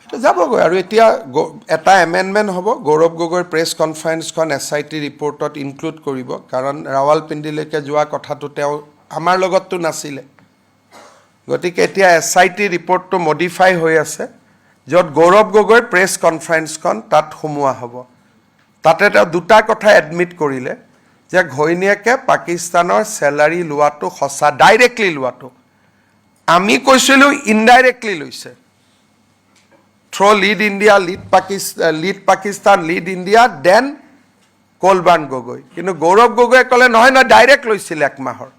যাবগৈ আৰু এতিয়া এটা এমেণ্ডমেণ্ট হ'ব গৌৰৱ গগৈৰ প্ৰেছ কনফাৰেন্সখন SIT ৰিপৰ্টত ইনক্লুড কৰিব কাৰণ ৰাৱালপিণ্ডিলৈকে যোৱা কথাটো তেওঁ আমাৰ লগততো নাছিলে গতিকে এতিয়া SIT ৰিপৰ্টটো মডিফাই হৈ আছে য'ত গৌৰৱ গগৈৰ প্ৰেছ কনফাৰেন্সখন তাত সোমোৱা হ'ব তাতে তেওঁ দুটা কথা এডমিট কৰিলে যে ঘৈণীয়েকে পাকিস্তানৰ চেলাৰী লোৱাটো সঁচা ডাইৰেক্টলি লোৱাটো আমি কৈছিলোঁ ইনডাইৰেক্টলি লৈছে through lead India, lead Pakistan, lead India, then Kolban Gogoi. কিন্তু গৌৰৱ গগৈ ক'লে নহয় নহয় ডাইৰেক্ট লৈছিল এক মাহৰ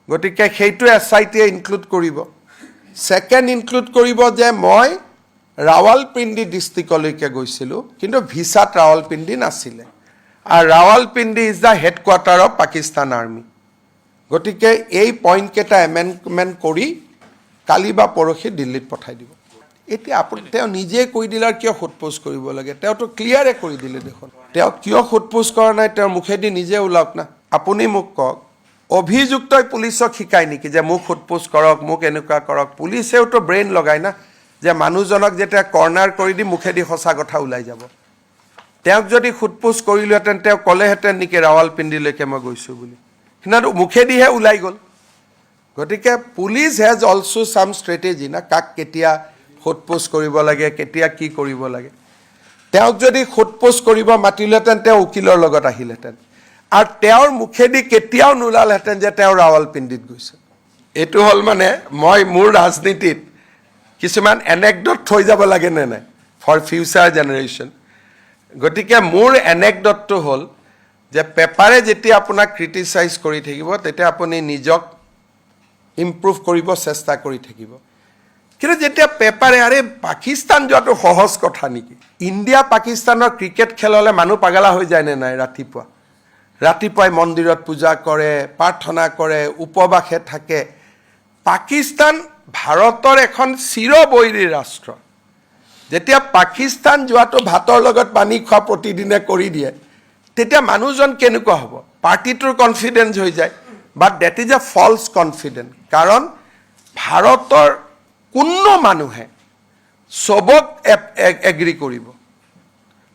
গতিকে সেইটো SIT ইনক্লুড কৰিব ছেকেণ্ড ইনক্লুড কৰিব যে মই ৰাৱালপিণ্ডি ডিষ্ট্ৰিক্টলৈকে গৈছিলোঁ কিন্তু ভিছাত ৰাৱালপিণ্ডি নাছিলে আৰু Rawalpindi is the headquarter of Pakistan army গতিকে এই পইণ্টকেইটা এমেণ্ডমেণ্ট কৰি কালি বা পৰহি দিল্লীত পঠাই দিব এতিয়া আপুনি তেওঁ নিজে কৈ দিলে আৰু কিয় সোধপোছ কৰিব লাগে তেওঁতো ক্লিয়াৰে কৰি দিলে দেখোন তেওঁ কিয় সোধপোছ কৰা নাই তেওঁৰ মুখেদি নিজে ওলাওক না আপুনি মোক কওক অভিযুক্তই পুলিচক শিকায় নেকি যে মোক সোধপোছ কৰক মোক এনেকুৱা কৰক পুলিচেওতো ব্ৰেইন লগায় না যে মানুহজনক যেতিয়া কৰ্ণাৰ কৰি দি মুখেদি সঁচা কথা ওলাই যাব তেওঁক যদি সোধপোছ কৰিলোহেঁতেন তেওঁ ক'লেহেঁতেন নেকি ৰাৱালপিণ্ডিলৈকে মই গৈছোঁ বুলি সিহঁতে মুখেদিহে ওলাই গ'ল গতিকে পুলিচ হেজ অলছ' চাম ষ্ট্ৰেটেজি না কাক কেতিয়া সোধপোছ কৰিব লাগে কেতিয়া কি কৰিব লাগে তেওঁক যদি সোধপোছ কৰিব মাতিলেহেঁতেন তেওঁ উকিলৰ লগত আহিলেহেঁতেন আৰু তেওঁৰ মুখেদি কেতিয়াও নোলালহেঁতেন যে তেওঁ ৰাৱালপিণ্ডিত গৈছে এইটো হ'ল মানে মই মোৰ ৰাজনীতিত কিছুমান এনেকডট থৈ যাব লাগে নে নাই ফৰ ফিউচাৰ জেনেৰেশ্যন গতিকে মোৰ এনেকডটটো হ'ল যে পেপাৰে যেতিয়া আপোনাক ক্ৰিটিচাইজ কৰি থাকিব তেতিয়া আপুনি নিজক ইম্প্ৰুভ কৰিব চেষ্টা কৰি থাকিব কিন্তু যেতিয়া পেপাৰে আৰে পাকিস্তান যোৱাটো সহজ কথা নেকি ইণ্ডিয়া পাকিস্তানৰ ক্ৰিকেট খেল হ'লে মানুহ পাগলা হৈ যায় নে নাই ৰাতিপুৱাই মন্দিৰত পূজা কৰে প্ৰাৰ্থনা কৰে উপবাসে থাকে পাকিস্তান ভাৰতৰ এখন চিৰবৈৰী ৰাষ্ট্ৰ যেতিয়া পাকিস্তান যোৱাটো ভাতৰ লগত পানী খোৱা প্ৰতিদিনে কৰি দিয়ে তেতিয়া মানুহজন কেনেকুৱা হ'ব পাৰ্টিটোৰ কনফিডেন্স হৈ যায় but that is a false confidence কাৰণ ভাৰতৰ কোনো মানুহে সবক এগ্ৰি কৰিব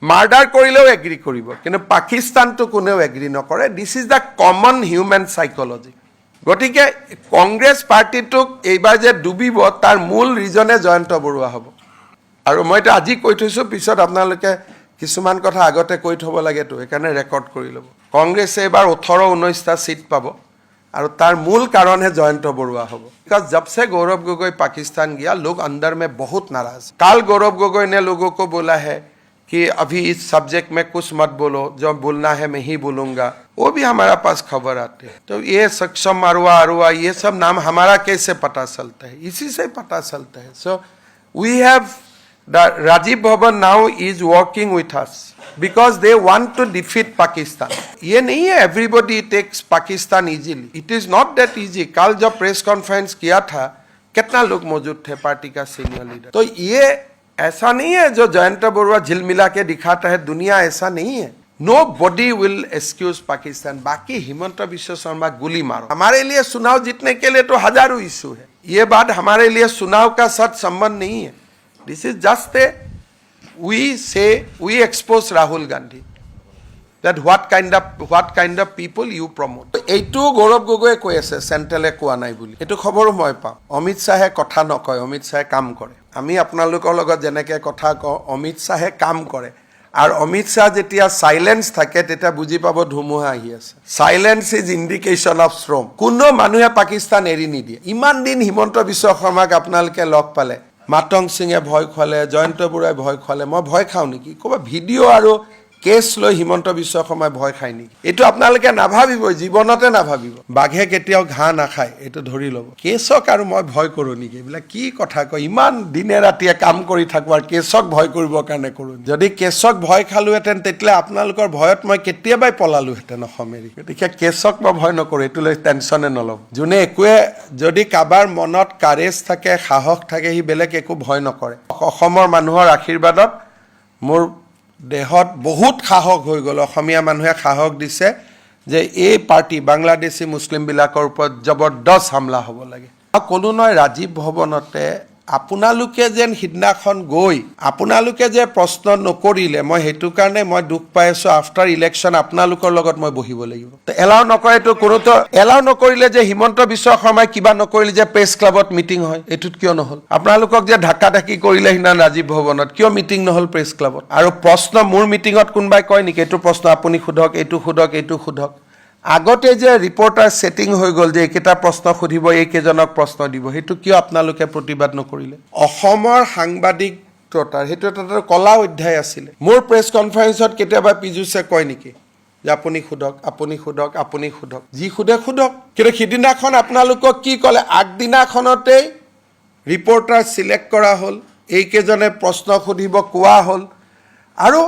মাৰ্ডাৰ কৰিলেও এগ্ৰি কৰিব কিন্তু পাকিস্তানটো কোনেও এগ্ৰি নকৰে this is the common human psychology গতিকে কংগ্ৰেছ পাৰ্টিটোক এইবাৰ যে ডুবিব তাৰ মূল ৰিজনে জয়ন্ত বৰুৱা হ'ব আৰু মইতো আজি কৈ থৈছোঁ পিছত আপোনালোকে কিছুমান কথা আগতে কৈ থ'ব লাগেতো সেইকাৰণে ৰেকৰ্ড কৰি ল'ব কংগ্ৰেছে এইবাৰ 18-19টা সিট পাব और तार मूल कारण है जयंत बरुआ हो बिकॉज जब से गौरव गोगोई पाकिस्तान गया लोग अंदर में बहुत नाराज काल गौरव गोगोई ने लोगों को बोला है कि अभी इस सब्जेक्ट में कुछ मत बोलो जो बोलना है मैं ही बोलूंगा वो भी हमारा पास खबर आते हैं तो ये सक्षम अरुआ अरुआ ये सब नाम हमारा कैसे पता चलता है इसी से पता चलता है so we have Rajiv Bhavan now is working with us because they want to defeat Pakistan. ये नहीं है everybody takes Pakistan easily. It is not that easy. कल जब प्रेस कॉन्फ्रेंस किया था कितना लोग मौजूद थे पार्टी का सीनियर लीडर तो ये ऐसा नहीं है जो जयंत बरुआ झिलमिला के दिखाता है दुनिया ऐसा नहीं है Nobody will excuse Pakistan. बाकी हिमंत बिश्व शर्मा गोली मारो हमारे लिए चुनाव जीतने के लिए तो हजारों इशू है ये बात हमारे लिए चुनाव का सच संबंध नहीं है This is just a we expose Rahul Gandhi that what kind of people you promote. এইটো গৌৰৱ গগৈয়ে কৈ আছে চেণ্ট্ৰেলে কোৱা নাই বুলি এইটো খবৰ মই পাওঁ অমিত শাহে কথা নকয় অমিত শাহে কাম কৰে আমি আপোনালোকৰ লগত যেনেকৈ কথা কওঁ অমিত শাহে কাম কৰে আৰু অমিত শাহ যেতিয়া সাইলেন্স থাকে তেতিয়া বুজি পাব ধুমুহা আহি আছে silence is indication of storm কোনো মানুহে পাকিস্তান এৰি নিদিয়ে ইমান দিন হিমন্ত বিশ্ব শৰ্মাক আপোনালোকে লগ পালে মাটং সিঙে ভয় খোৱালে জয়ন্ত বৰুৱাই ভয় খোৱালে মই ভয় খাওঁ নেকি ক'বা ভিডিঅ' আৰু কেছ লৈ হিমন্ত বিশ্ব শৰ্মাই ভয় খায় নেকি এইটো আপোনালোকে নাভাবিব জীৱনতে নাভাবিব বাঘে কেতিয়াও ঘাঁহ নাখায় এইটো ধৰি ল'ব কেছক আৰু মই ভয় কৰোঁ নেকি এইবিলাক কি কথা কয় ইমান দিনে ৰাতিয়ে কাম কৰি থাকোঁ আৰু কেছক ভয় কৰিবৰ কাৰণে কৰোঁ যদি কেছক ভয় খালোহেঁতেন তেতিয়াহ'লে আপোনালোকৰ ভয়ত মই কেতিয়াবাই পলালোহেঁতেন অসম এৰি গতিকে কেছক মই ভয় নকৰোঁ এইটো লৈ টেনশ্যনে নল'ব যোনে একোৱে যদি কাৰোবাৰ মনত কাৰেজ থাকে সাহস থাকে সি বেলেগ একো ভয় নকৰে অসমৰ মানুহৰ আশীৰ্বাদত মোৰ দেহত বহুত সাহস হৈ গ'ল অসমীয়া মানুহে সাহস দিছে যে এই পাৰ্টি বাংলাদেশী মুছলিমবিলাকৰ ওপৰত জবৰদস্ত হামলা হ'ব লাগে ক'লো নহয় ৰাজীৱ ভৱনতে আপোনালোকে যেন সিদিনাখন গৈ আপোনালোকে যে প্ৰশ্ন নকৰিলে মই সেইটো কাৰণে মই দুখ পাই আছো আফটাৰ ইলেকশ্যন আপোনালোকৰ লগত মই বহিব লাগিব এলাও নকৰেতো কোনোতো এলাও নকৰিলে যে হিমন্ত বিশ্ব শৰ্মাই কিবা নকৰিলে যে প্ৰেছ ক্লাবত মিটিং হয় এইটোত কিয় নহল আপোনালোকক যে ঢাকা ঢাকি কৰিলে সিনা ৰাজীৱ ভৱনত কিয় মিটিং নহল প্ৰেছ ক্লাবত আৰু প্ৰশ্ন মোৰ মিটিঙত কোনোবাই কয় নেকি এইটো প্ৰশ্ন আপুনি সোধক এইটো সোধক এইটো সোধক আগতে যে ৰিপৰ্টাৰ সেটিং হৈ গল যে একেটা প্ৰশ্ন সুধিব এইকেজনক প্ৰশ্ন দিব হেতু কিয় আপোনালোকে প্ৰতিবাদ নকৰিলে অসমৰ সাংবাদিকতাৰ হেতু এটা কলা অধ্যায় আছিল মোৰ প্ৰেছ কনফাৰেন্সত কেতিয়াবা পিজুছে কয় নেকি যে আপুনি সোধক আপুনি সোধক আপুনি সোধক যি সোধে সোধক কিন্তু সিদিনাখন আপোনালোকক কি কলে আগদিনাখনতে ৰিপৰ্টাৰ সিলেক্ট কৰা হল এইকেজনে প্ৰশ্ন সুধিব কোৱা হল আৰু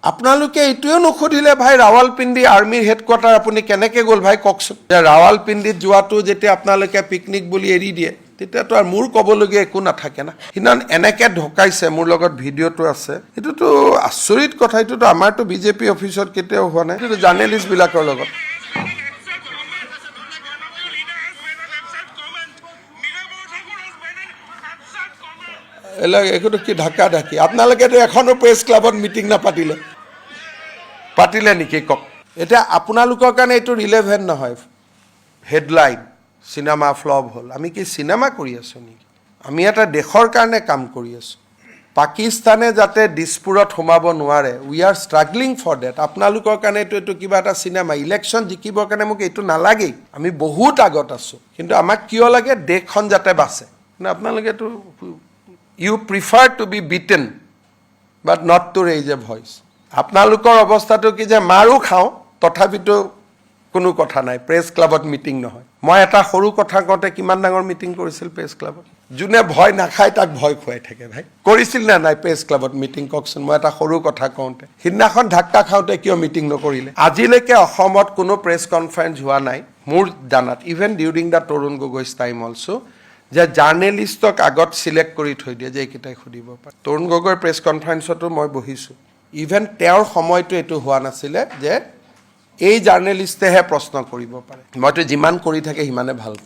আপোনালোকে এইটোও নখুধিলে ভাই ৰাৱালপিণ্ডি আৰ্মিৰ হেডকোৱাৰ্টাৰ আপুনি কেনেকে গল ভাই ককচোন যে ৰাৱালপিণ্ডিত যোৱাটো যেতিয়া আপোনালোকে পিকনিক বুলি এৰি দিয়ে তেতিয়াতো আৰু মোৰ ক'বলগীয়া একো নাথাকে না সিদিনাখন এনেকে ঢকাইছে মোৰ লগত ভিডিঅ'টো আছে এইটোতো আচৰিত কথা এইটোতো আমাৰতো বিজেপি অফিচত কেতিয়াও হোৱা নাই এইটো জাৰ্নেলিষ্ট বিলাকৰ লগত এইটো কি ঢাকা ঢাকি আপোনালোকেতো এখনো প্ৰেছ ক্লাবত মিটিং নাপাতিলে পাতিলে নেকি কক এটা আপোনালোকৰ কাৰণে এইটো ৰিলেভেন্ট নহয় হেডলাইন সিনেমা ফ্লপ হল আমি কি সিনেমা কৰি আছো নেকি আমি এটা দেশৰ কাৰণে কাম কৰি আছো পাকিস্তানে যাতে দিছপুৰত সোমাব নোৱাৰে we are struggling for that আপোনালোকৰ কাৰণে এইটো কিবা এটা সিনেমা ইলেকশ্যন জিকিবৰ কাৰণে মোক এইটো নালাগেই আমি বহুত আগত আছো কিন্তু আমাক কিয় লাগে দেশখন যাতে বাচে না আপোনালোকেতো you prefer to be beaten but not to raise a voice আপোনালোকৰ অৱস্থাটো কি যে মাৰো খাওঁ তথাপিতো কোনো কথা নাই প্ৰেছ ক্লাবত মিটিং নহয় মই এটা সৰু কথা কওঁতে কিমান ডাঙৰ মিটিং কৰিছিল প্ৰেছ ক্লাবত যোনে ভয় নাখায় তাক ভয় খুৱাই থাকে ভাই কৰিছিল না নাই প্ৰেছ ক্লাবত মিটিং কওকচোন মই এটা সৰু কথা কওঁতে সিদিনাখন ধাক্কা খাওঁতে কিয় মিটিং নকৰিলে আজিলৈকে অসমত কোনো প্ৰেছ কনফাৰেন্স হোৱা নাই মোৰ জানাত even during the Tarun Gogoi's time also যে জাৰ্নেলিষ্টক আগত সিলেক্ট কৰি থৈ দিয়ে যে এইকেইটাই সুধিব পাৰে তৰুণ গগৈৰ প্ৰেছ কনফাৰেন্সতো মই বহিছো ইভেন তেওঁৰ সময়টো এইটো হোৱা নাছিলে যে এই জাৰ্নেলিষ্টেহে প্ৰশ্ন কৰিব পাৰে মইতো যিমান কৰি থাকে সিমানে ভাল পাওঁ